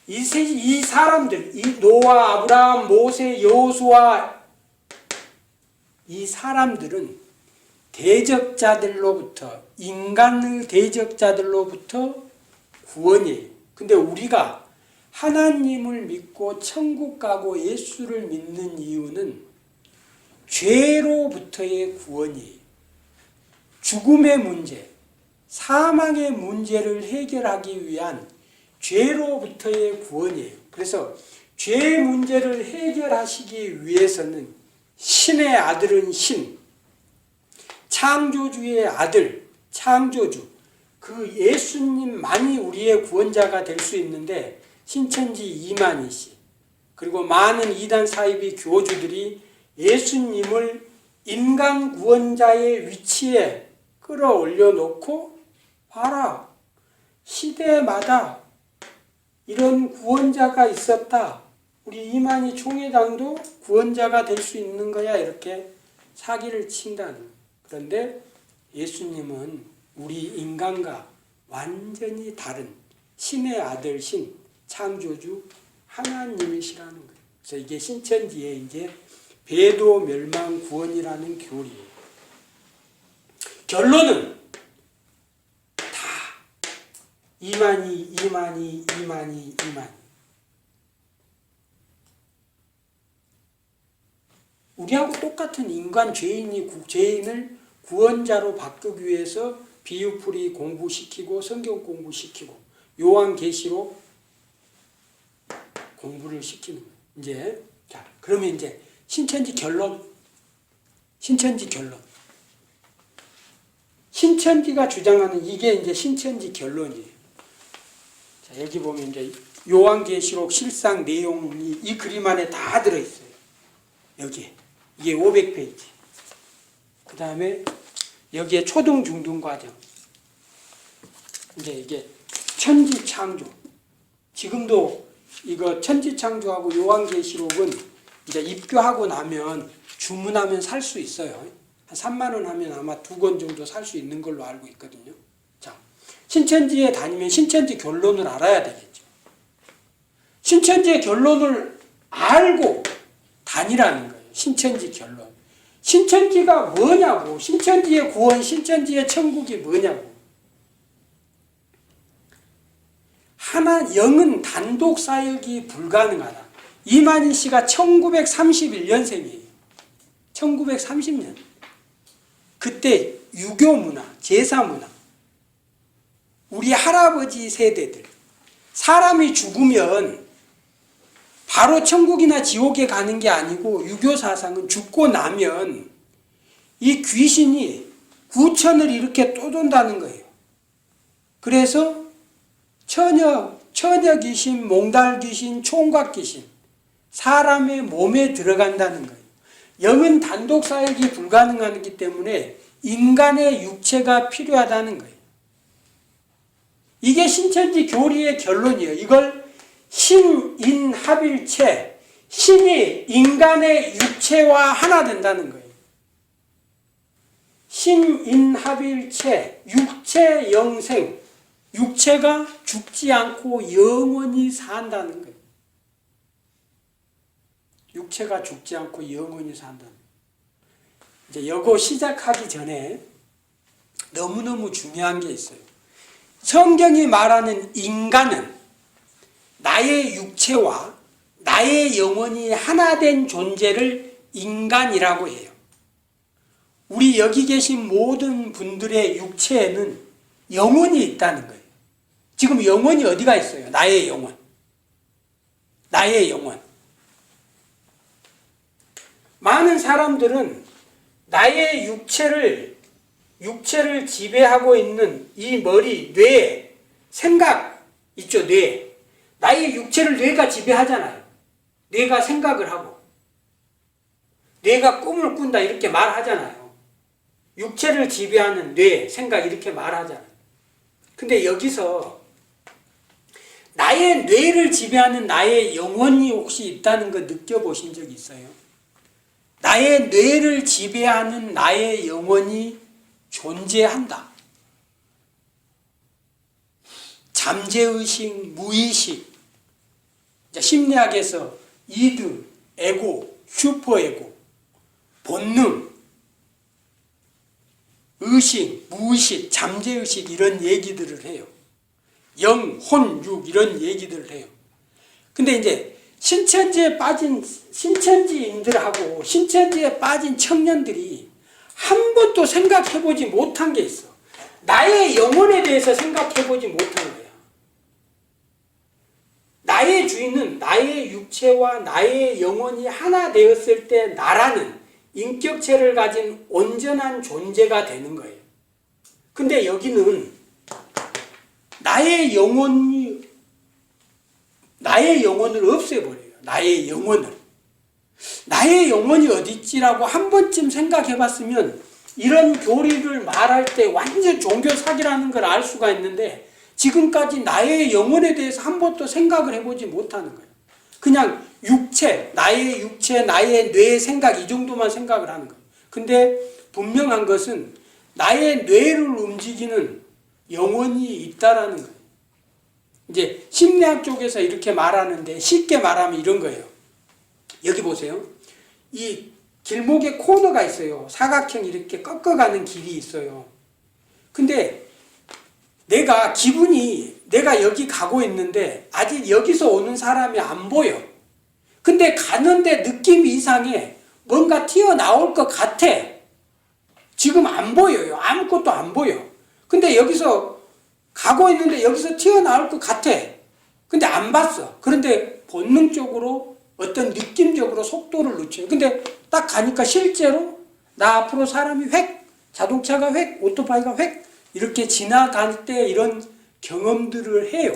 이 사람들, 이 노아, 아브라함, 모세, 여호수아, 이 사람들은 대적자들로부터, 인간의 대적자들로부터 구원이에요. 근데 우리가 하나님을 믿고 천국 가고 예수를 믿는 이유는 죄로부터의 구원이에요. 죽음의 문제, 사망의 문제를 해결하기 위한 죄로부터의 구원이에요. 그래서 죄 문제를 해결하시기 위해서는 신의 아들은 신, 창조주의 아들, 창조주, 그 예수님만이 우리의 구원자가 될 수 있는데 신천지 이만희 씨 그리고 많은 이단 사이비 교주들이 예수님을 인간 구원자의 위치에 끌어올려 놓고 봐라, 시대마다 이런 구원자가 있었다, 우리 이만희 총회장도 구원자가 될 수 있는 거야, 이렇게 사기를 친다는 거예요. 그런데 예수님은 우리 인간과 완전히 다른 신의 아들, 신, 창조주 하나님이시라는 거예요. 그래서 이게 신천지의 이제 배도 멸망 구원이라는 교리예요. 결론은 다 이만희. 우리하고 똑같은 인간 죄인을 구원자로 바꾸기 위해서 비유풀이 공부시키고 성경 공부시키고 요한계시록 공부를 시키는 거예요. 이제 자, 그러면 이제 신천지 결론. 신천지가 주장하는 이게 이제 신천지 결론이에요. 자, 여기 보면 이제 요한계시록 실상 내용이 이 그림 안에 다 들어 있어요. 여기에 이게 500페이지. 그 다음에 여기에 초등 중등 과정. 이제 이게 천지창조. 지금도 이거 천지창조하고 요한계시록은 이제 입교하고 나면 주문하면 살 수 있어요. 한 3만 원 하면 아마 2권 정도 살 수 있는 걸로 알고 있거든요. 자, 신천지에 다니면 신천지 결론을 알아야 되겠죠. 신천지의 결론을 알고 다니라는 거예요. 신천지 결론. 신천지가 뭐냐고. 신천지의 구원, 신천지의 천국이 뭐냐고. 영은 단독 사역이 불가능하다. 이만희 씨가 1931년생이에요. 1930년. 그때 유교 문화, 제사 문화, 우리 할아버지 세대들, 사람이 죽으면 바로 천국이나 지옥에 가는 게 아니고 유교 사상은 죽고 나면 이 귀신이 구천을 이렇게 또 돈다는 거예요. 그래서 처녀 귀신, 몽달 귀신, 총각 귀신, 사람의 몸에 들어간다는 거예요. 영은 단독 사역이 불가능하기 때문에 인간의 육체가 필요하다는 거예요. 이게 신천지 교리의 결론이에요. 이걸 신인합일체, 신이 인간의 육체와 하나 된다는 거예요. 신인합일체, 육체 영생, 육체가 죽지 않고 영원히 산다는 거예요. 육체가 죽지 않고 영원히 산다는 거예요. 이제 이거 시작하기 전에 너무너무 중요한 게 있어요. 성경이 말하는 인간은 나의 육체와 나의 영혼이 하나 된 존재를 인간이라고 해요. 우리 여기 계신 모든 분들의 육체에는 영혼이 있다는 거예요. 지금 영혼이 어디가 있어요? 나의 영혼. 나의 영혼. 많은 사람들은 나의 육체를 지배하고 있는 이 머리, 뇌, 생각 있죠, 뇌. 나의 육체를 뇌가 지배하잖아요. 뇌가 생각을 하고. 뇌가 꿈을 꾼다 이렇게 말하잖아요. 육체를 지배하는 뇌, 생각 이렇게 말하잖아요. 근데 여기서 나의 뇌를 지배하는 나의 영혼이 혹시 있다는 거 느껴보신 적 있어요? 나의 뇌를 지배하는 나의 영혼이 존재한다. 잠재의식, 무의식, 심리학에서 이드, 에고, 슈퍼에고, 본능, 의식, 무의식, 잠재의식 이런 얘기들을 해요. 영, 혼, 육 이런 얘기들을 해요. 근데 이제 신천지에 빠진 신천지인들하고 신천지에 빠진 청년들이 한 번도 생각해보지 못한 게 있어. 나의 영혼에 대해서 생각해보지 못한 거야. 나의 주인은 나의 육체와 나의 영혼이 하나 되었을 때 나라는 인격체를 가진 온전한 존재가 되는 거예요. 근데 여기는 나의 영혼을 없애버려요. 나의 영혼이 어디 있지라고 한 번쯤 생각해 봤으면 이런 교리를 말할 때 완전 종교 사기라는 걸 알 수가 있는데 지금까지 나의 영혼에 대해서 한 번도 생각을 해보지 못하는 거예요. 그냥 나의 육체, 나의 뇌 생각 이 정도만 생각을 하는 거예요. 근데 분명한 것은 나의 뇌를 움직이는 영혼이 있다라는 거예요. 이제 심리학 쪽에서 이렇게 말하는데 쉽게 말하면 이런 거예요. 여기 보세요. 이 길목에 코너가 있어요. 사각형 이렇게 꺾어가는 길이 있어요. 근데 내가 여기 가고 있는데 아직 여기서 오는 사람이 안 보여. 근데 가는데 느낌이 이상해. 뭔가 튀어나올 것 같아. 지금 안 보여요. 아무것도 안 보여. 근데 여기서 가고 있는데 여기서 튀어나올 것 같아. 근데 안 봤어. 그런데 본능적으로 어떤 느낌적으로 속도를 늦춰요. 근데 딱 가니까 실제로 나 앞으로 사람이 획, 자동차가 획, 오토바이가 획 이렇게 지나갈 때 이런 경험들을 해요.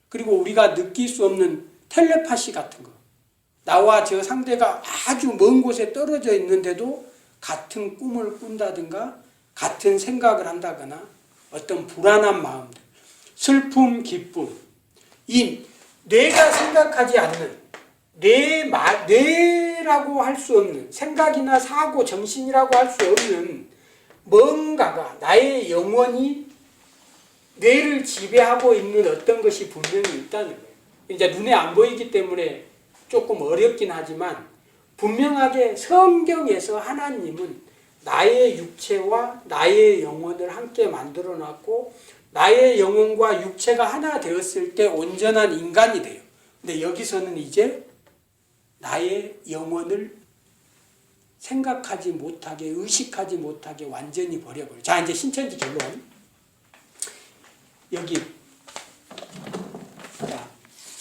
그리고 우리가 느낄 수 없는 텔레파시 같은 거. 나와 저 상대가 아주 먼 곳에 떨어져 있는데도 같은 꿈을 꾼다든가 같은 생각을 한다거나 어떤 불안한 마음들, 슬픔, 기쁨, 이 뇌가 생각하지 않는 뇌라고 할 수 없는 생각이나 사고, 정신이라고 할 수 없는 뭔가가 나의 영혼이 뇌를 지배하고 있는 어떤 것이 분명히 있다는 거예요. 이제 눈에 안 보이기 때문에 조금 어렵긴 하지만 분명하게 성경에서 하나님은 나의 육체와 나의 영혼을 함께 만들어 놨고 나의 영혼과 육체가 하나 되었을 때 온전한 인간이 돼요. 근데 여기서는 이제 나의 영혼을 생각하지 못하게 의식하지 못하게 완전히 버려버려요. 자, 이제 신천지 결론.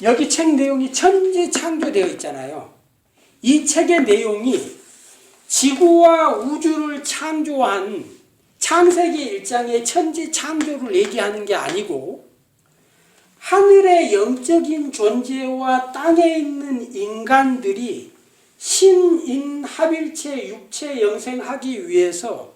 여기 책 내용이 천지창조되어 있잖아요. 이 책의 내용이 지구와 우주를 창조한 창세기 1장의 천지창조를 얘기하는 게 아니고 하늘의 영적인 존재와 땅에 있는 인간들이 신인합일체 육체 영생하기 위해서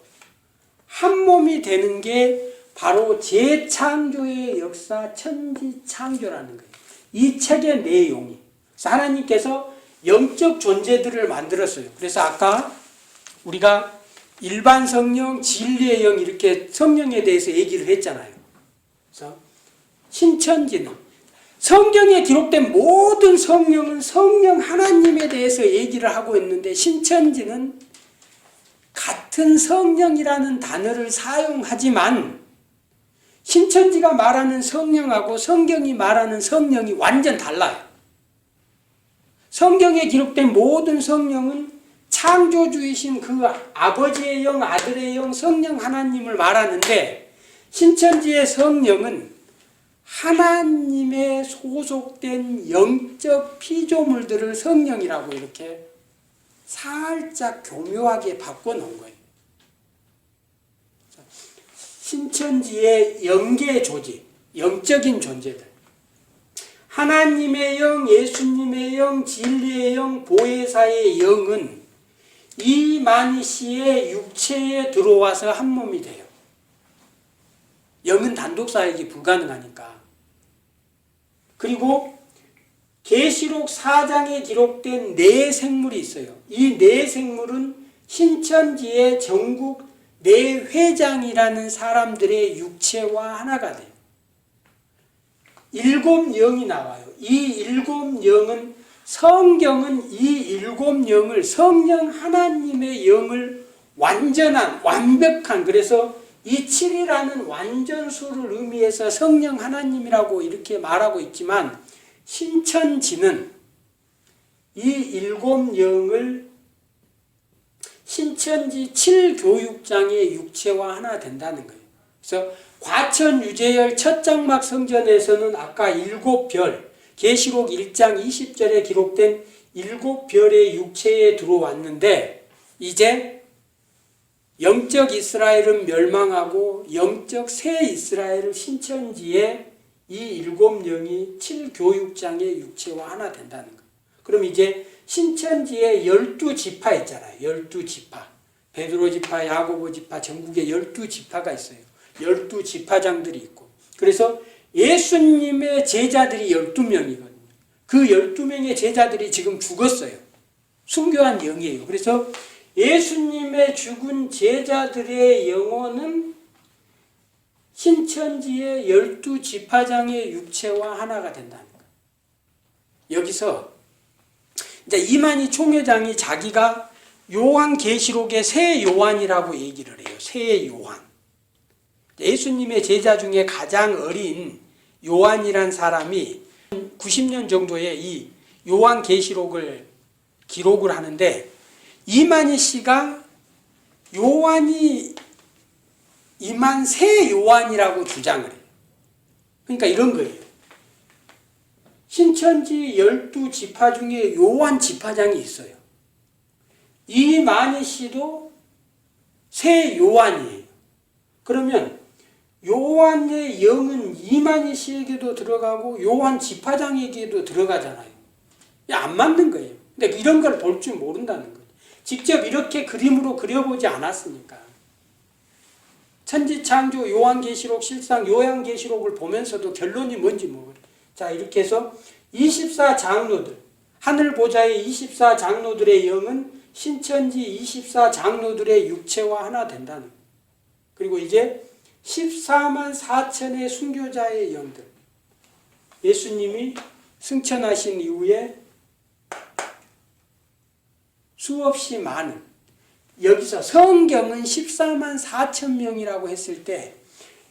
한 몸이 되는 게 바로 재창조의 역사 천지창조라는 거예요. 이 책의 내용이 하나님께서 영적 존재들을 만들었어요. 그래서 아까 우리가 일반 성령, 진리의 영 이렇게 성령에 대해서 얘기를 했잖아요. 그래서 신천지는 성경에 기록된 모든 성령은 성령 하나님에 대해서 얘기를 하고 있는데 신천지는 같은 성령이라는 단어를 사용하지만 신천지가 말하는 성령하고 성경이 말하는 성령이 완전 달라요. 성경에 기록된 모든 성령은 창조주이신 그 아버지의 영, 아들의 영, 성령 하나님을 말하는데 신천지의 성령은 하나님에 소속된 영적 피조물들을 성령이라고 이렇게 살짝 교묘하게 바꿔놓은 거예요. 신천지의 영계 조직, 영적인 존재들. 하나님의 영, 예수님의 영, 진리의 영, 보혜사의 영은 이만희씨의 육체에 들어와서 한 몸이 돼요. 영은 단독 사역이 불가능하니까. 그리고 계시록 4장에 기록된 네 생물이 있어요. 이 네 생물은 신천지의 전국 네 회장이라는 사람들의 육체와 하나가 돼요. 일곱 영이 나와요. 이 일곱 영은 성경은 이 일곱 영을 성령 하나님의 영을 완전한 완벽한 그래서 이 7이라는 완전수를 의미해서 성령 하나님이라고 이렇게 말하고 있지만 신천지는 이 일곱 영을 신천지 7교육장의 육체와 하나 된다는 거예요. 그래서 과천 유재열 첫 장막 성전에서는 아까 일곱 별 계시록 1장 20절에 기록된 일곱 별의 육체에 들어왔는데 이제 영적 이스라엘은 멸망하고 영적 새 이스라엘을 신천지에 이 일곱 영이 7교육장의 육체와 하나 된다는 거예요. 그럼 이제 신천지에 12지파 있잖아요. 12지파. 베드로 지파, 야고보 지파, 전국에 12지파가 있어요. 12지파장들이 있고. 그래서 예수님의 제자들이 12명이거든요. 그 12명의 제자들이 지금 죽었어요. 순교한 영이에요. 그래서 예수님의 죽은 제자들의 영혼은 신천지의 12지파장의 육체와 하나가 된다는 거예요. 여기서 이제 이만희 총회장이 자기가 요한계시록의 새 요한이라고 얘기를 해요. 새 요한. 예수님의 제자 중에 가장 어린 요한이란 사람이 90년 정도에 이 요한계시록을 기록을 하는데 이만희 씨가 요한이 임한 새 요한이라고 주장을 해요. 그러니까 이런 거예요. 신천지 12지파 중에 요한 지파장이 있어요. 이만희 씨도 새 요한이에요. 그러면 요한의 영은 이만희 씨에게도 들어가고 요한 지파장에게도 들어가잖아요. 안 맞는 거예요. 근데 이런 걸 볼 줄 모른다는 거예요. 직접 이렇게 그림으로 그려보지 않았으니까. 천지창조 요한계시록 실상 요한계시록을 보면서도 결론이 뭔지 모르겠어요. 자, 이렇게 해서 24장로들 하늘보좌의 24장로들의 영은 신천지 24장로들의 육체와 하나 된다는 거예요. 그리고 이제 14만 4천의 순교자의 영들 예수님이 승천하신 이후에 수없이 많은 여기서 성경은 14만 4천 명이라고 했을 때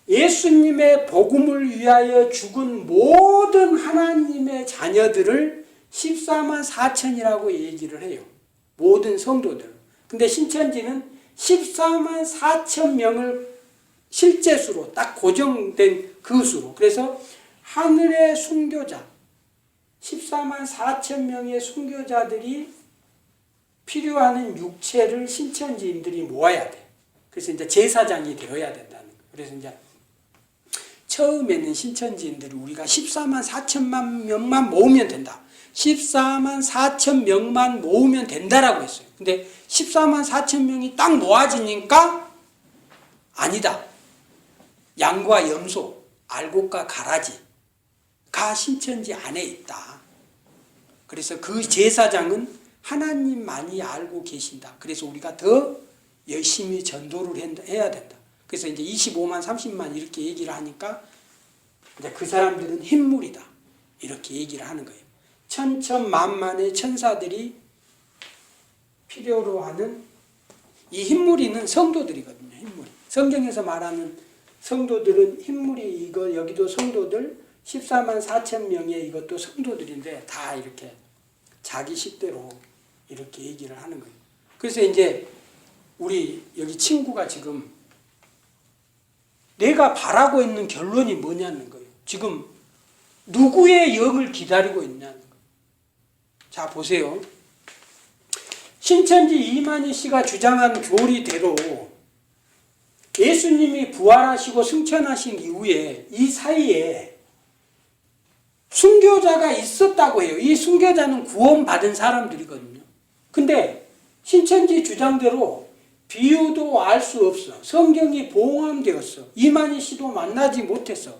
예수님의 복음을 위하여 죽은 모든 하나님의 자녀들을 14만 4천이라고 얘기를 해요. 모든 성도들. 근데 신천지는 14만 4천 명을 실제 수로 딱 고정된 그 수로. 그래서 하늘의 순교자 14만 4천 명의 순교자들이 필요하는 육체를 신천지인들이 모아야 돼. 그래서 이제 제사장이 되어야 된다는 거예요. 그래서 이제 처음에는 신천지인들이 우리가 14만 4천만 명만 모으면 된다. 14만 4천 명만 모으면 된다라고 했어요. 근데 14만 4천 명이 딱 모아지니까 아니다. 양과 염소, 알곡과 가라지가 신천지 안에 있다. 그래서 그 제사장은 하나님만이 알고 계신다. 그래서 우리가 더 열심히 전도를 해야 된다. 그래서 이제 25만, 30만 이렇게 얘기를 하니까 이제 그 사람들은 흰물이다. 이렇게 얘기를 하는 거예요. 천천만만의 천사들이 필요로 하는 이 흰무리는 성도들이거든요. 흰무리. 성경에서 말하는 성도들은 흰무리 이거 여기도 성도들 14만 4천 명의 이것도 성도들인데 다 이렇게 자기 식대로 이렇게 얘기를 하는 거예요. 그래서 이제 우리 여기 친구가 지금 내가 바라고 있는 결론이 뭐냐는 거예요. 지금 누구의 영을 기다리고 있냐는 거예요. 자, 보세요. 신천지 이만희 씨가 주장한 교리대로 예수님이 부활하시고 승천하신 이후에 이 사이에 순교자가 있었다고 해요. 이 순교자는 구원받은 사람들이거든요. 근데 신천지 주장대로 비유도 알 수 없어. 성경이 봉함되었어. 이만희 씨도 만나지 못했어.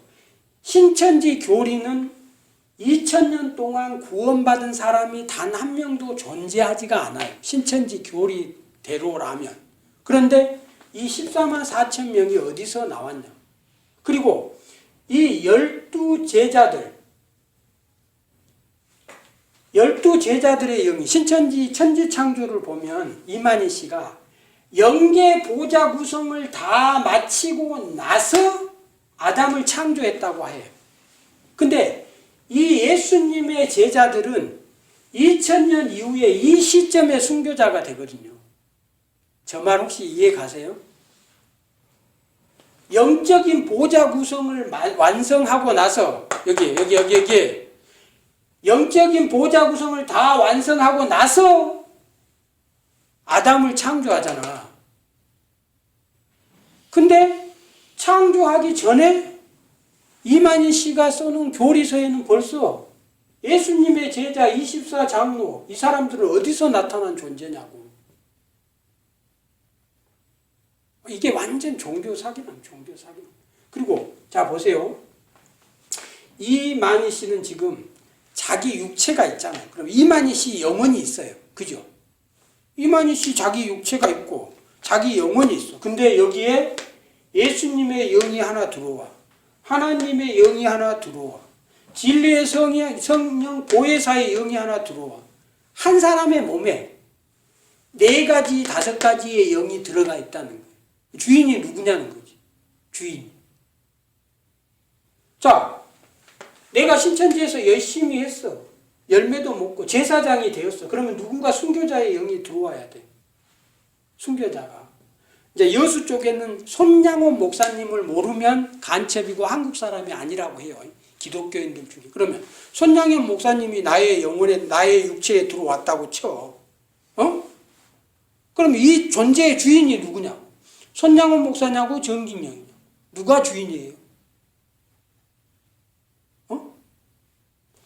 신천지 교리는 2000년 동안 구원받은 사람이 단 한 명도 존재하지가 않아요. 신천지 교리대로라면. 그런데 이 14만 4천 명이 어디서 나왔냐. 그리고 이 12제자들의 영이 신천지 천지창조를 보면 이만희 씨가 영계 보좌 구성을 다 마치고 나서 아담을 창조했다고 해요. 근데 이 예수님의 제자들은 2000년 이후에 이 시점에 순교자가 되거든요. 저 말 혹시 이해 가세요? 영적인 보좌 구성을 완성하고 나서 여기 영적인 보좌 구성을 다 완성하고 나서 아담을 창조하잖아. 근데 창조하기 전에 이만희 씨가 써놓은 교리서에는 벌써 예수님의 제자 24장로 이 사람들은 어디서 나타난 존재냐고. 이게 완전 종교 사기남. 그리고 자 보세요. 이만희 씨는 지금 자기 육체가 있잖아요. 그럼 이만희 씨 영혼이 있어요. 그죠? 이만희 씨 자기 육체가 있고 자기 영혼이 있어. 근데 여기에 예수님의 영이 하나 들어와. 하나님의 영이 하나 들어와. 진리의 성령 보혜사의 영이 하나 들어와. 한 사람의 몸에 4가지, 5가지의 영이 들어가 있다는 거예요. 주인이 누구냐는 거지. 주인. 자, 내가 신천지에서 열심히 했어. 열매도 먹고 제사장이 되었어. 그러면 누군가 순교자의 영이 들어와야 돼. 순교자가. 이제 여수 쪽에는 손양원 목사님을 모르면 간첩이고 한국 사람이 아니라고 해요. 기독교인들 중에. 그러면 손양원 목사님이 나의 영혼에, 나의 육체에 들어왔다고 쳐. 그럼 이 존재의 주인이 누구냐고. 손양원 목사냐고 정긴영이냐. 누가 주인이에요?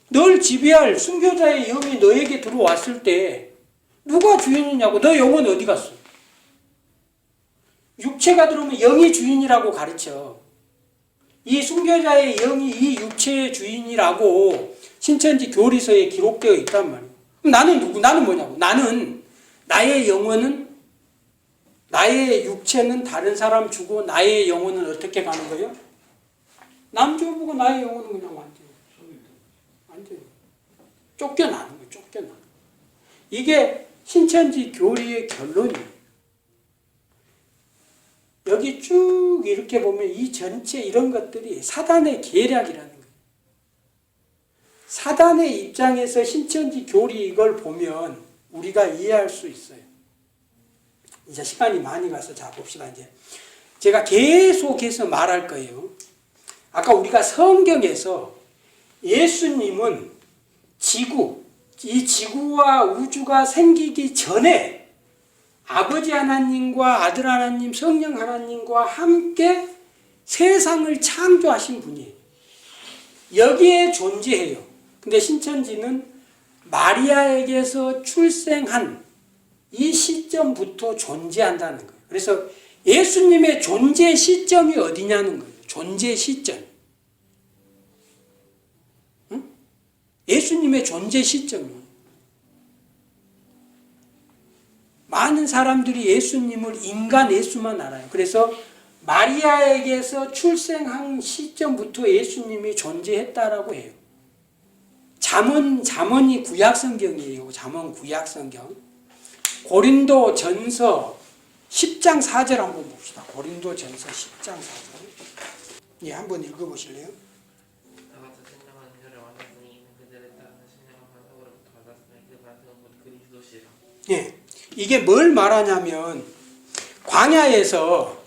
널 지배할 순교자의 영이 너에게 들어왔을 때 누가 주인이냐고. 너 영혼 어디 갔어? 육체가 들어오면 영이 주인이라고 가르쳐. 이 순교자의 영이 이 육체의 주인이라고 신천지 교리서에 기록되어 있단 말이에요. 그럼 나는 누구? 나는 뭐냐고. 나는 나의 영혼은 나의 육체는 다른 사람 주고 나의 영혼은 어떻게 가는 거예요? 남 줘보고 나의 영혼은 그냥 완전 쫓겨나는 거예요. 쫓겨나는. 이게 신천지 교리의 결론이에요. 여기 쭉 이렇게 보면 이 전체 이런 것들이 사단의 계략이라는 거예요. 사단의 입장에서 신천지 교리 이걸 보면 우리가 이해할 수 있어요. 이제 시간이 많이 가서 자 봅시다. 이제 제가 계속해서 말할 거예요. 아까 우리가 성경에서 예수님은 이 지구와 우주가 생기기 전에 아버지 하나님과 아들 하나님, 성령 하나님과 함께 세상을 창조하신 분이에요. 여기에 존재해요. 근데 신천지는 마리아에게서 출생한 이 시점부터 존재한다는 거예요. 그래서 예수님의 존재 시점이 어디냐는 거예요. 존재 시점. 예수님의 존재 시점이에요. 많은 사람들이 예수님을 인간 예수만 알아요. 그래서 마리아에게서 출생한 시점부터 예수님이 존재했다라고 해요. 잠언이 구약성경이에요. 잠언 구약성경. 고린도 전서 10장 4절 한번 봅시다. 고린도 전서 10장 4절. 예, 한번 읽어보실래요? 예, 이게 뭘 말하냐면 광야에서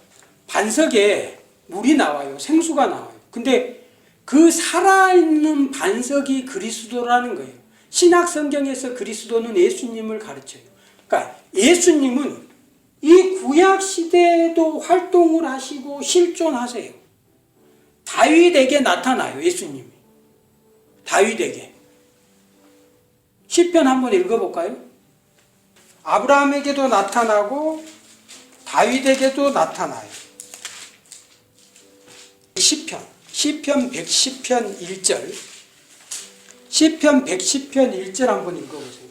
반석에 물이 나와요. 생수가 나와요. 근데 그 살아있는 반석이 그리스도라는 거예요. 신약 성경에서 그리스도는 예수님을 가르쳐요. 그러니까 예수님은 이 구약 시대에도 활동을 하시고 실존하세요. 다윗에게 나타나요. 예수님이. 다윗에게. 시편 한번 읽어볼까요? 아브라함에게도 나타나고 다윗에게도 나타나요. 시편 110편 1절. 시편 110편 1절 한번 읽어보세요.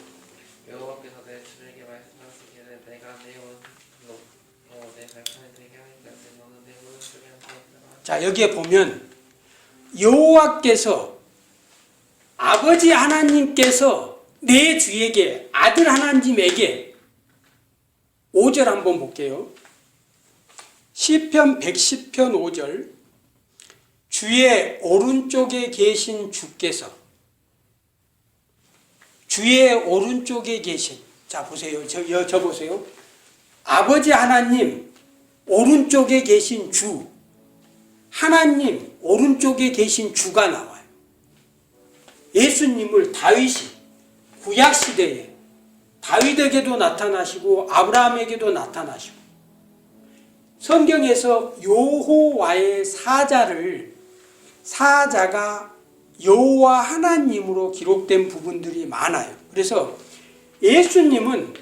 여호와께서 내 주에게 말씀하시기를 내가 내 원로 내 발판을 되게 하리라. 너는 내 오른쪽에 앉아 있으라. 자, 여기에 보면 여호와께서 아버지 하나님께서 내 주에게 아들 하나님에게 5절 한번 볼게요. 시편 110편 5절 주의 오른쪽에 계신 주께서 주의 오른쪽에 계신 자 보세요. 저 보세요. 아버지 하나님 오른쪽에 계신 주 하나님 오른쪽에 계신 주가 나와요. 예수님을 다윗이 구약시대에 다윗에게도 나타나시고 아브라함에게도 나타나시고 성경에서 여호와의 사자가 여호와 하나님으로 기록된 부분들이 많아요. 그래서 예수님은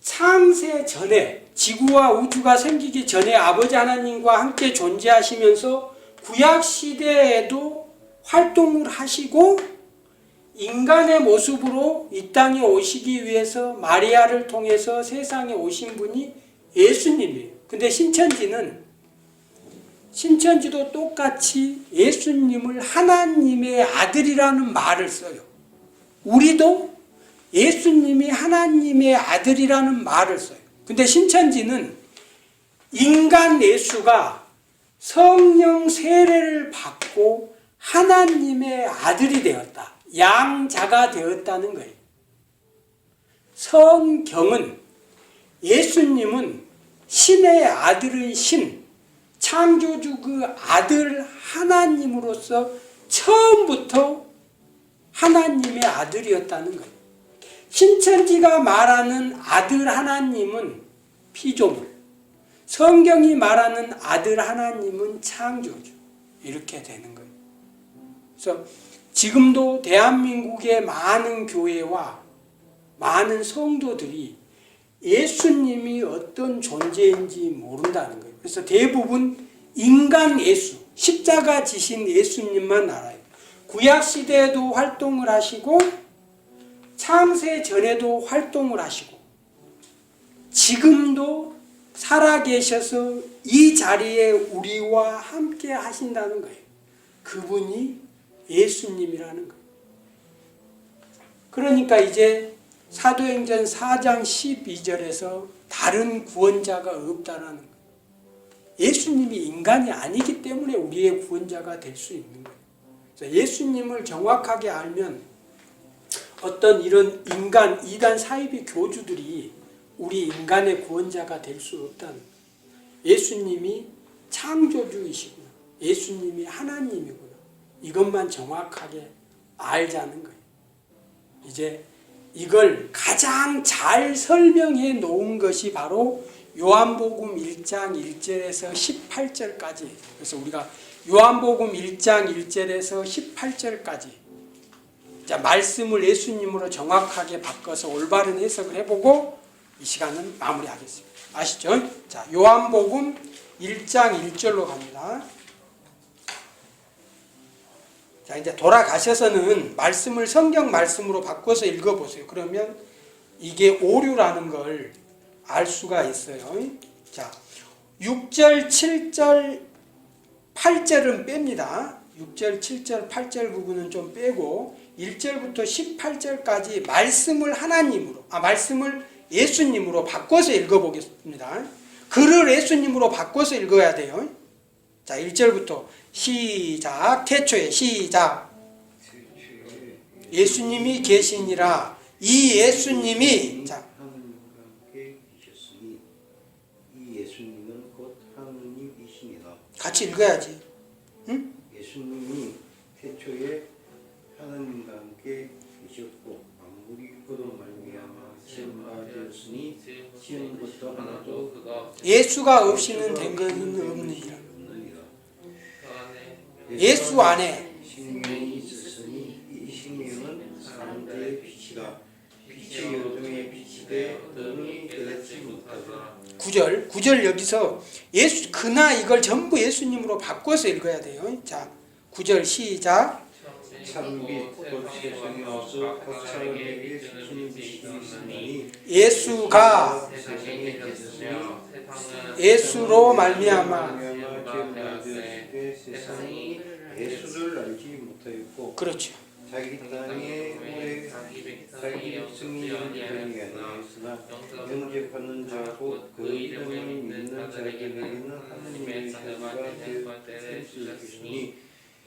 창세 전에 지구와 우주가 생기기 전에 아버지 하나님과 함께 존재하시면서 구약시대에도 활동을 하시고 인간의 모습으로 이 땅에 오시기 위해서 마리아를 통해서 세상에 오신 분이 예수님이에요. 근데 신천지도 똑같이 예수님을 하나님의 아들이라는 말을 써요. 우리도 예수님이 하나님의 아들이라는 말을 써요. 근데 신천지는 인간 예수가 성령 세례를 받고 하나님의 아들이 되었다. 양자가 되었다는 거예요. 성경은 예수님은 신의 아들의 신, 창조주 그 아들 하나님으로서 처음부터 하나님의 아들이었다는 거예요. 신천지가 말하는 아들 하나님은 피조물, 성경이 말하는 아들 하나님은 창조주 이렇게 되는 거예요. 그래서 지금도 대한민국의 많은 교회와 많은 성도들이 예수님이 어떤 존재인지 모른다는 거예요. 그래서 대부분 인간 예수, 십자가 지신 예수님만 알아요. 구약시대에도 활동을 하시고 창세 전에도 활동을 하시고 지금도 살아계셔서 이 자리에 우리와 함께 하신다는 거예요. 그분이 예수님이라는 거예요. 그러니까 이제 사도행전 4장 12절에서 다른 구원자가 없다라는 거예요. 예수님이 인간이 아니기 때문에 우리의 구원자가 될 수 있는 거예요. 그래서 예수님을 정확하게 알면 어떤 이런 인간, 이단 사이비 교주들이 우리 인간의 구원자가 될 수 없다는 거예요. 예수님이 창조주이시구나. 예수님이 하나님이구나. 이것만 정확하게 알자는 거예요. 이제 이걸 가장 잘 설명해 놓은 것이 바로 요한복음 1장 1절에서 18절까지. 그래서 우리가 요한복음 1장 1절에서 18절까지 자, 말씀을 예수님으로 정확하게 바꿔서 올바른 해석을 해보고 이 시간은 마무리하겠습니다. 아시죠? 자, 요한복음 1장 1절로 갑니다. 자, 이제 돌아가셔서는 말씀을 성경 말씀으로 바꿔서 읽어보세요. 그러면 이게 오류라는 걸 알 수가 있어요. 자, 6절, 7절, 8절은 뺍니다. 6절, 7절, 8절 부분은 좀 빼고 1절부터 18절까지 말씀을 말씀을 예수님으로 바꿔서 읽어보겠습니다. 글을 예수님으로 바꿔서 읽어야 돼요. 자, 1절부터 시작. 태초에 시작. 예수님이 계시니라. 이 예수님이 자, 하느님과 함께 계셨으니 이 예수님은 곧 하느님이시니라. 같이 읽어야지. 응? 예수님이 태초에 하나님과 함께 계셨고 만물이 그로 말미암아 지은 바 되었으니 지음부터 하나도 그가 예수가 없이는 된 것은 없느니라. 예수 안에 생명이 있었으니 이 생명은 사람들의 빛이라. 빛이 요동에 빛이 되 어둠이 깨닫지 못하더라. 9절 여기서 그나 이걸 전부 예수님으로 바꿔서 읽어야 돼요. 자, 9절 시작. 참빛 곧 세상에 와서 각 사람에게 비추는 빛이 있으니 예수가 세상에 계셨으며 예수로 말미암아 세상이 예수를 알지 못하였고 그렇죠. 자기 땅에 오래 자기 백성이 영접이 아니하였으나 영접하는 자 곧 그 이름을 믿는 자에게는 하나님의 자녀가 될 수 있으니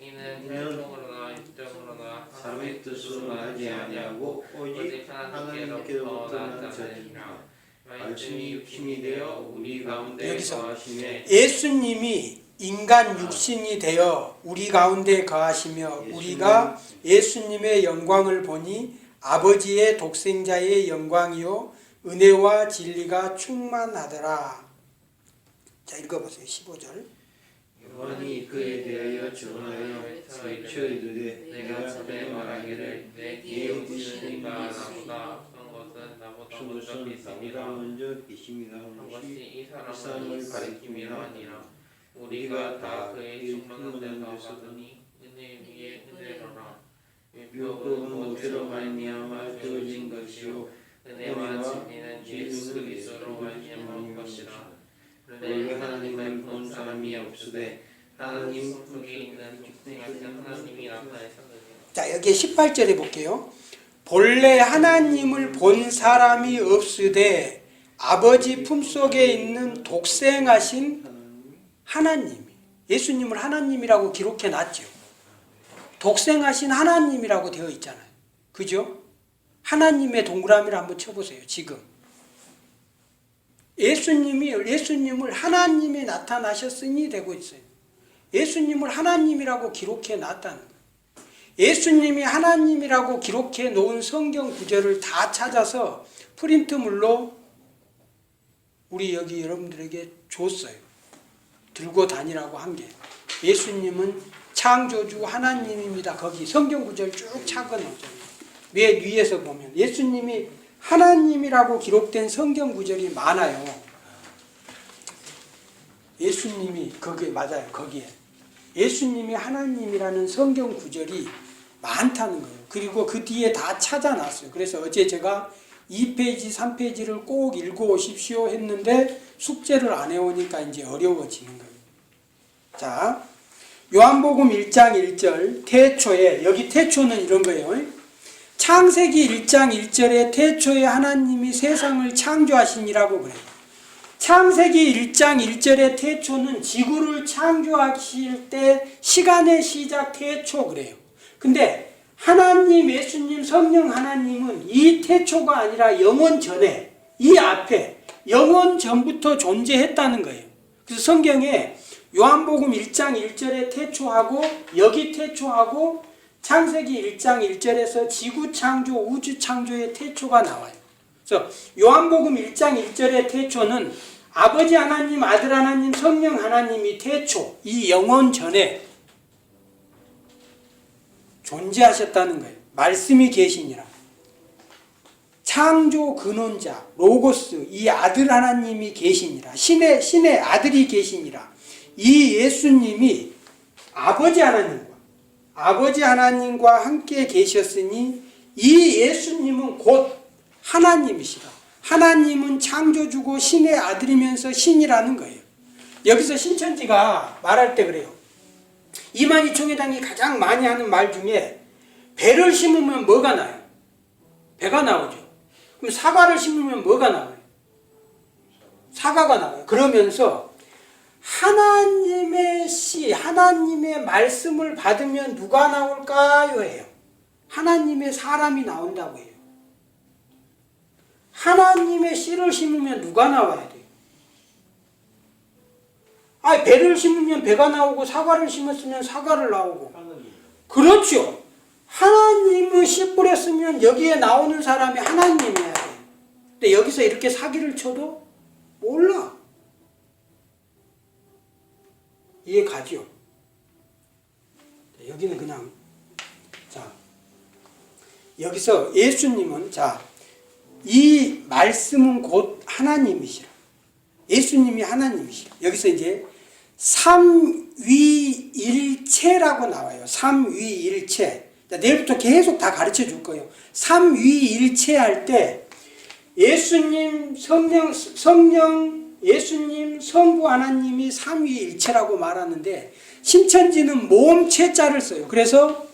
이는 혈통으로나 육정으로나 사람의 뜻으로 나지 아니하고 오직 하나님께로부터 난 자니라. 말씀이 육신이 되어 우리 가운데 여기서 거하시매 예수님이 인간 육신이 되어 우리 가운데 거하시며 우리가 예수님의 영광을 보니 아버지의 독생자의 영광이요 은혜와 진리가 충만하더라. 자, 읽어보세요. 15절. 요한이 그에 대하여 전하여 외쳐 이르되 내가 전에 말하기를 내게 오시는 이가 나보다 앞선 것은 나보다 먼저 계십니다. 먼저 계십니다. 한 것이 이 사람을 사람을 가리킴이라 하니라. 우리가 다 그의 충만한 데서 받으니 은혜 위에 은혜로라. 율법은 모세로 말미암아 주어진 것이요 은혜와 진리는 예수 그리스도로 말미암아 온 것이라. 원래 하나님을 본 사람이 없으되 하나님 속에 있는 육생하신 하나님이 나타내셨느니라. 자, 여기 18절에 볼게요. 본래 하나님을 본 사람이 없으되 아버지 품속에 있는 독생하신 하나님이, 예수님을 하나님이라고 기록해 놨죠. 독생하신 하나님이라고 되어 있잖아요. 그죠? 하나님의 동그라미를 한번 쳐보세요. 지금 예수님을 하나님이 나타나셨으니 되고 있어요. 예수님을 하나님이라고 기록해 놨다는 거예요. 예수님이 하나님이라고 기록해 놓은 성경 구절을 다 찾아서 프린트물로 우리 여기 여러분들에게 줬어요. 들고 다니라고 한 게. 예수님은 창조주 하나님입니다. 거기 성경 구절 쭉 찾아놓잖아요. 맨 위에서 보면 예수님이 하나님이라고 기록된 성경 구절이 많아요. 예수님이 거기에 맞아요. 거기에 예수님이 하나님이라는 성경 구절이 많다는 거예요. 그리고 그 뒤에 다 찾아놨어요. 그래서 어제 제가 2페이지, 3페이지를 꼭 읽어오십시오 했는데 숙제를 안 해오니까 이제 어려워지는 거예요. 자, 요한복음 1장 1절 태초에, 여기 태초는 이런 거예요. 창세기 1장 1절에 태초에 하나님이 세상을 창조하시니라고 그래요. 창세기 1장 1절의 태초는 지구를 창조하실 때 시간의 시작 태초 그래요. 근데 하나님, 예수님, 성령 하나님은 이 태초가 아니라 영원 전에, 이 앞에 영원 전부터 존재했다는 거예요. 그래서 성경에 요한복음 1장 1절에 태초하고 여기 태초하고 창세기 1장 1절에서 지구 창조, 우주 창조의 태초가 나와요. 그래서 요한복음 1장 1절의 태초는 아버지 하나님, 아들 하나님, 성령 하나님이 태초, 이 영원 전에 존재하셨다는 거예요. 말씀이 계시니라. 창조 근원자, 로고스, 이 아들 하나님이 계시니라. 신의 아들이 계시니라. 이 예수님이 아버지 하나님과 함께 계셨으니 이 예수님은 곧 하나님이시라. 하나님은 창조주고 신의 아들이면서 신이라는 거예요. 여기서 신천지가 말할 때 그래요. 이만희 총회장이 가장 많이 하는 말 중에 배를 심으면 뭐가 나요? 배가 나오죠. 그럼 사과를 심으면 뭐가 나와요? 사과가 나와요. 그러면서 하나님의 씨, 하나님의 말씀을 받으면 누가 나올까요? 해요. 하나님의 사람이 나온다고 해요. 하나님의 씨를 심으면 누가 나와야 돼요? 배를 심으면 배가 나오고 사과를 심었으면 사과를 나오고. 그렇죠. 하나님의 씨 뿌렸으면 여기에 나오는 사람이 하나님이어야 돼요. 근데 여기서 이렇게 사기를 쳐도 몰라. 이해 가죠? 여기는 그냥, 자, 여기서 예수님은, 자, 이 말씀은 곧 하나님이시라. 예수님이 하나님이시라. 여기서 이제 삼위일체라고 나와요. 삼위일체. 자, 내일부터 계속 다 가르쳐 줄 거예요. 삼위일체 할 때 예수님, 성령, 예수님, 성부 하나님이 삼위일체라고 말하는데 신천지는 모음체자를 써요. 그래서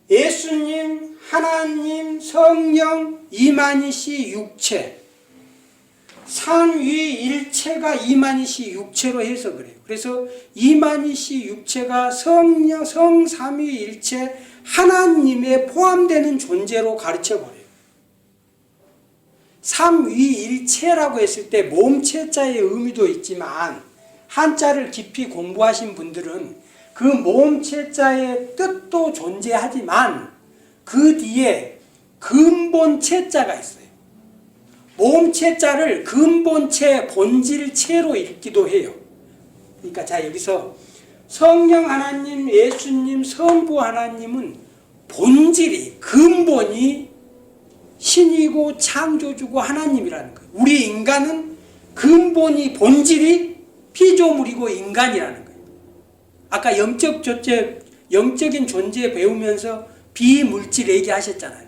예수님, 하나님, 성령, 이만희씨 육체, 삼위일체가 이만희씨 육체로 해서 그래요. 그래서 이만희씨 육체가 성령, 성삼위일체 하나님에 포함되는 존재로 가르쳐버려요. 삼위일체라고 했을 때 모음체자의 의미도 있지만 한자를 깊이 공부하신 분들은 그 모음체자의 뜻도 존재하지만 그 뒤에 근본체자가 있어요. 모음체자를 근본체, 본질체로 읽기도 해요. 그러니까 자 여기서 성령 하나님, 예수님, 성부 하나님은 본질이, 근본이 신이고 창조주고 하나님이라는 거예요. 우리 인간은 근본이, 본질이 피조물이고 인간이라는 거예요. 아까 영적인 존재 배우면서 비물질 얘기하셨잖아요.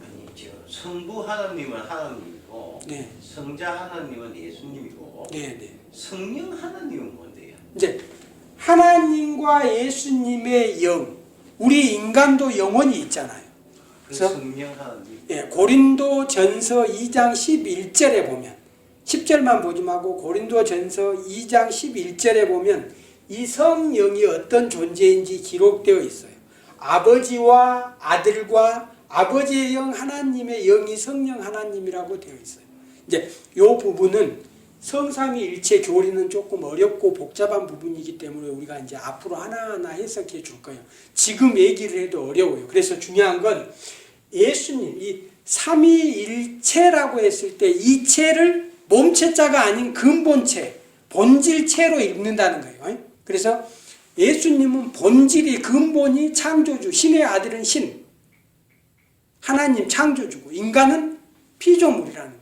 아니죠. 성부 하나님은 하나님이고 네. 성자 하나님은 예수님이고 네. 성령 하나님은 뭔데요? 이제 하나님과 예수님의 영, 우리 인간도 영혼이 있잖아요. 그래서 성령 하나님. 예, 고린도전서 2장 11절에 보면 10절만 보지 말고 고린도전서 2장 11절에 보면 이 성령이 어떤 존재인지 기록되어 있어요. 아버지와 아들과 아버지의 영, 하나님의 영이 성령 하나님이라고 되어 있어요. 이제 이 부분은 성삼위일체 교리는 조금 어렵고 복잡한 부분이기 때문에 우리가 이제 앞으로 하나하나 해석해 줄 거예요. 지금 얘기를 해도 어려워요. 그래서 중요한 건 예수님, 이 삼위일체라고 했을 때 이 체를 몸체자가 아닌 근본체, 본질체로 읽는다는 거예요. 그래서 예수님은 본질이, 근본이 창조주, 신의 아들은 신, 하나님 창조주고 인간은 피조물이라는 거예요.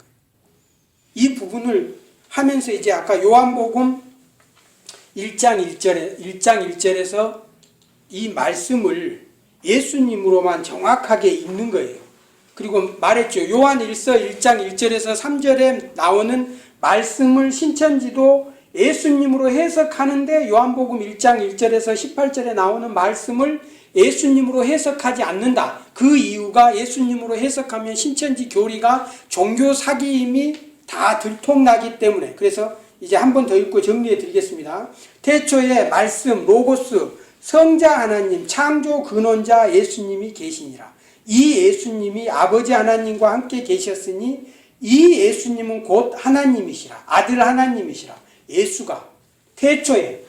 이 부분을 하면서 이제 아까 요한복음 1장 1절에서 이 말씀을 예수님으로만 정확하게 읽는 거예요. 그리고 말했죠. 요한 1서 1장 1절에서 3절에 나오는 말씀을 신천지도 예수님으로 해석하는데 요한복음 1장 1절에서 18절에 나오는 말씀을 예수님으로 해석하지 않는다. 그 이유가 예수님으로 해석하면 신천지 교리가 종교 사기임이 다 들통나기 때문에. 그래서 이제 한 번 더 읽고 정리해 드리겠습니다. 태초에 말씀, 로고스, 성자 하나님, 창조 근원자 예수님이 계시니라. 이 예수님이 아버지 하나님과 함께 계셨으니 이 예수님은 곧 하나님이시라. 아들 하나님이시라. 예수가 태초에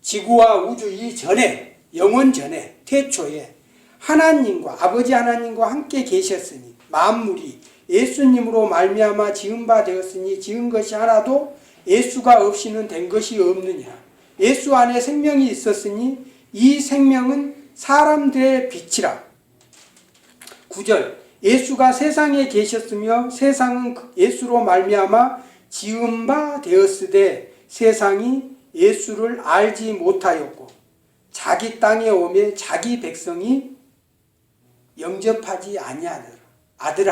지구와 우주 이전에, 영원 전에 태초에 하나님과 아버지 하나님과 함께 계셨으니 만물이 예수님으로 말미암아 지은 바 되었으니 지은 것이 하나도 예수가 없이는 된 것이 없느니라. 예수 안에 생명이 있었으니 이 생명은 사람들의 빛이라. 9절 예수가 세상에 계셨으며 세상은 예수로 말미암아 지은 바 되었으되 세상이 예수를 알지 못하였고 자기 땅에 오매 자기 백성이 영접하지 아니하더라. 아들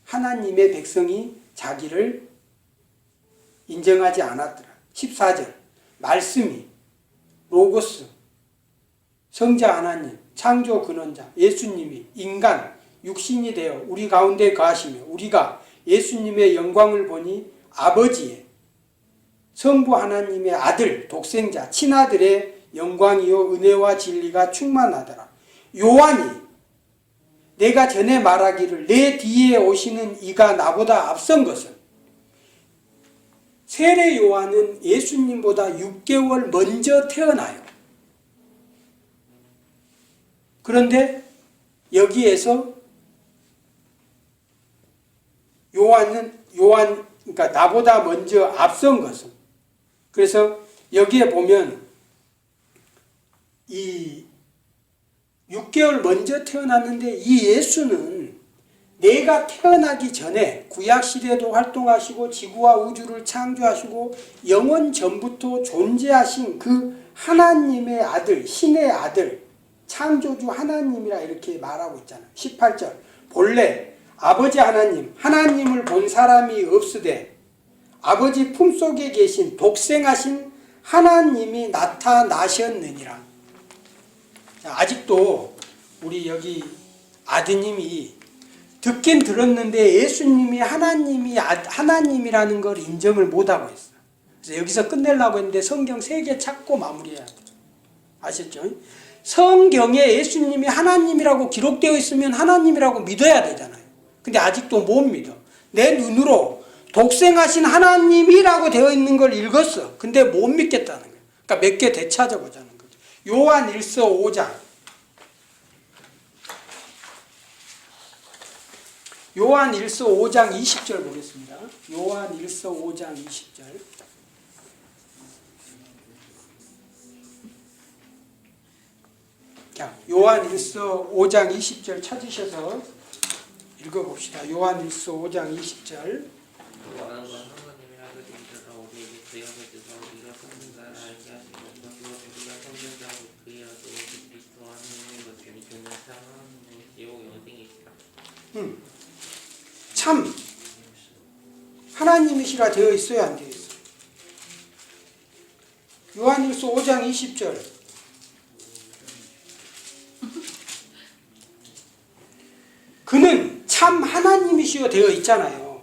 하나님의 백성이 자기를 인정하지 않았더라. 14절 말씀이 로고스 성자 하나님 창조 근원자 예수님이 인간 육신이 되어 우리 가운데 거하시며 우리가 예수님의 영광을 보니 아버지의 성부 하나님의 아들 독생자 친아들의 영광이요 은혜와 진리가 충만하더라. 요한이 내가 전에 말하기를 내 뒤에 오시는 이가 나보다 앞선 것은 세례 요한은 예수님보다 6개월 먼저 태어나요. 그런데 여기에서 그러니까 나보다 먼저 앞선 것은 그래서 여기에 보면 이 6개월 먼저 태어났는데 이 예수는 내가 태어나기 전에 구약시대에도 활동하시고 지구와 우주를 창조하시고 영원 전부터 존재하신 그 하나님의 아들, 신의 아들, 창조주 하나님이라 이렇게 말하고 있잖아요. 18절 본래 아버지 하나님, 하나님을 본 사람이 없으되 아버지 품속에 계신 독생하신 하나님이 나타나셨느니라. 아직도 우리 여기 아드님이 듣긴 들었는데 예수님이 하나님이라는 걸 인정을 못하고 있어. 그래서 여기서 끝내려고 했는데 성경 3개 찾고 마무리해야 돼. 아셨죠? 성경에 예수님이 하나님이라고 기록되어 있으면 하나님이라고 믿어야 되잖아요. 근데 아직도 못 믿어. 내 눈으로 독생하신 하나님이라고 되어 있는 걸 읽었어. 근데 못 믿겠다는 거예요. 그러니까 몇 개 되찾아보자는 거죠. 요한 1서 5장. 요한 1서 5장 20절 보겠습니다. 요한 1서 5장 20절. 자, 요한 1서 5장 20절 찾으셔서 읽어봅시다. 요한 1서 5장 20절. 참 하나님이시라 되어 있어요, 안 되어 있어요? 요한일서 5장 20절. 그는 참 하나님이시여 되어 있잖아요.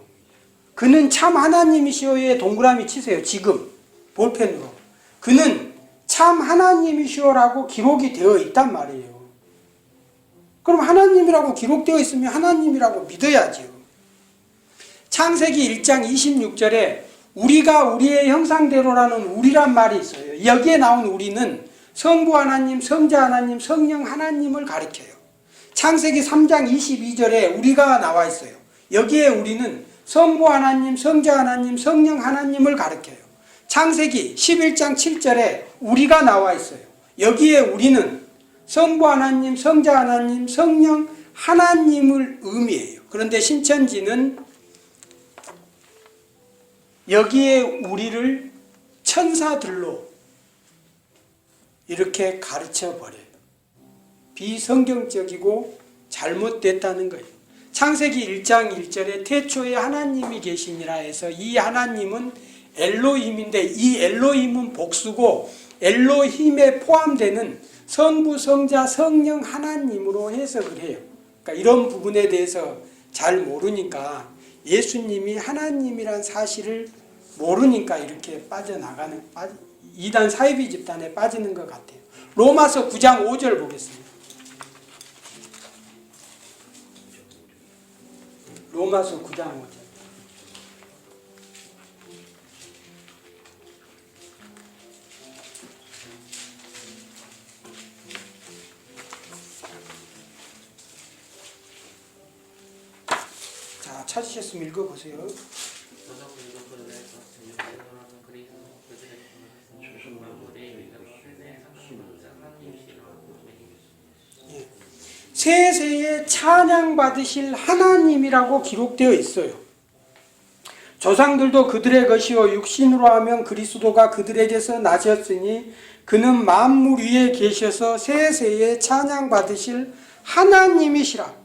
그는 참 하나님이시여에 동그라미 치세요. 지금 볼펜으로. 그는 참 하나님이시여라고 기록이 되어 있단 말이에요. 그럼 하나님이라고 기록되어 있으면 하나님이라고 믿어야죠. 창세기 1장 26절에 우리가 우리의 형상대로라는 우리란 말이 있어요. 여기에 나온 우리는 성부 하나님, 성자 하나님, 성령 하나님을 가리켜요. 창세기 3장 22절에 우리가 나와 있어요. 여기에 우리는 성부 하나님, 성자 하나님, 성령 하나님을 가리켜요. 창세기 11장 7절에 우리가 나와 있어요. 여기에 우리는 성부 하나님, 성자 하나님, 성령 하나님을 의미해요. 그런데 신천지는 여기에 우리를 천사들로 이렇게 가르쳐 버려요. 비성경적이고 잘못됐다는 거예요. 창세기 1장 1절에 태초에 하나님이 계시니라 해서 이 하나님은 엘로힘인데 이 엘로힘은 복수고 엘로힘에 포함되는 성부, 성자, 성령 하나님으로 해석을 해요. 그러니까 이런 부분에 대해서 잘 모르니까 예수님이 하나님이란 사실을 모르니까 이렇게 이단 사이비 집단에 빠지는 것 같아요. 로마서 9장 5절 보겠습니다. 로마서 9장 5절. 자, 찾으셨으면 읽어보세요. 세세에 찬양받으실 하나님이라고 기록되어 있어요. 조상들도 그들의 것이요 육신으로 하면 그리스도가 그들에게서 나셨으니 그는 만물 위에 계셔서 세세에 찬양받으실 하나님이시라.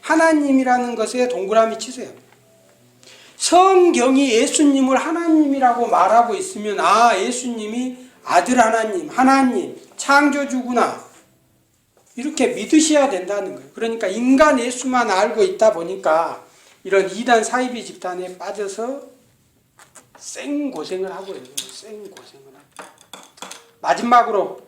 하나님이라는 것에 동그라미 치세요. 성경이 예수님을 하나님이라고 말하고 있으면 예수님이 아들 하나님, 하나님, 창조주구나 이렇게 믿으셔야 된다는 거예요. 그러니까 인간 예수만 알고 있다 보니까 이런 이단 사이비 집단에 빠져서 생고생을 하고 있는 거예요. 생고생을 하고. 마지막으로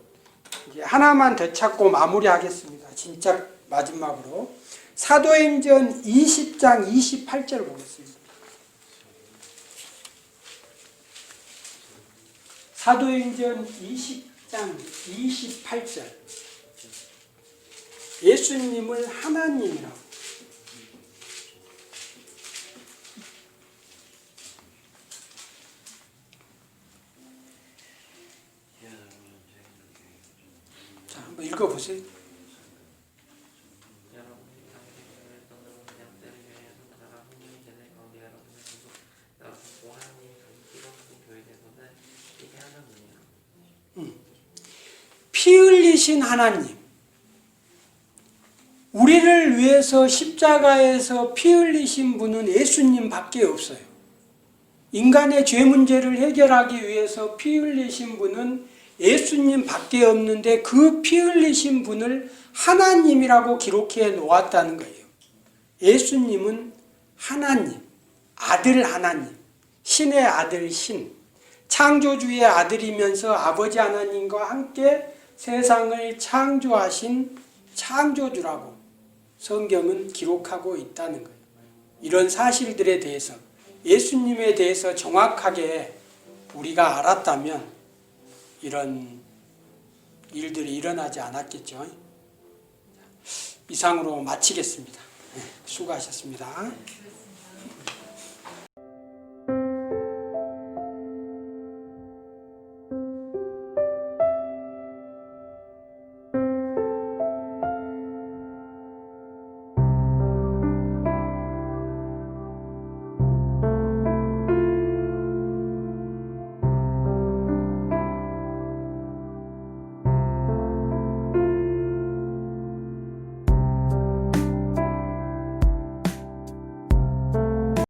이제 하나만 더 찾고 마무리하겠습니다. 진짜 마지막으로 사도행전 20장 28절 보겠습니다. 사도행전 20장 28절. 예수님을 하나님이라고. 자, 한번 읽어보세요. 피 흘리신 하나님, 우리를 위해서 십자가에서 피 흘리신 분은 예수님밖에 없어요. 인간의 죄 문제를 해결하기 위해서 피 흘리신 분은 예수님밖에 없는데 그 피 흘리신 분을 하나님이라고 기록해 놓았다는 거예요. 예수님은 하나님, 아들 하나님, 신의 아들 신, 창조주의 아들이면서 아버지 하나님과 함께 세상을 창조하신 창조주라고 성경은 기록하고 있다는 거예요. 이런 사실들에 대해서 예수님에 대해서 정확하게 우리가 알았다면 이런 일들이 일어나지 않았겠죠. 이상으로 마치겠습니다. 수고하셨습니다.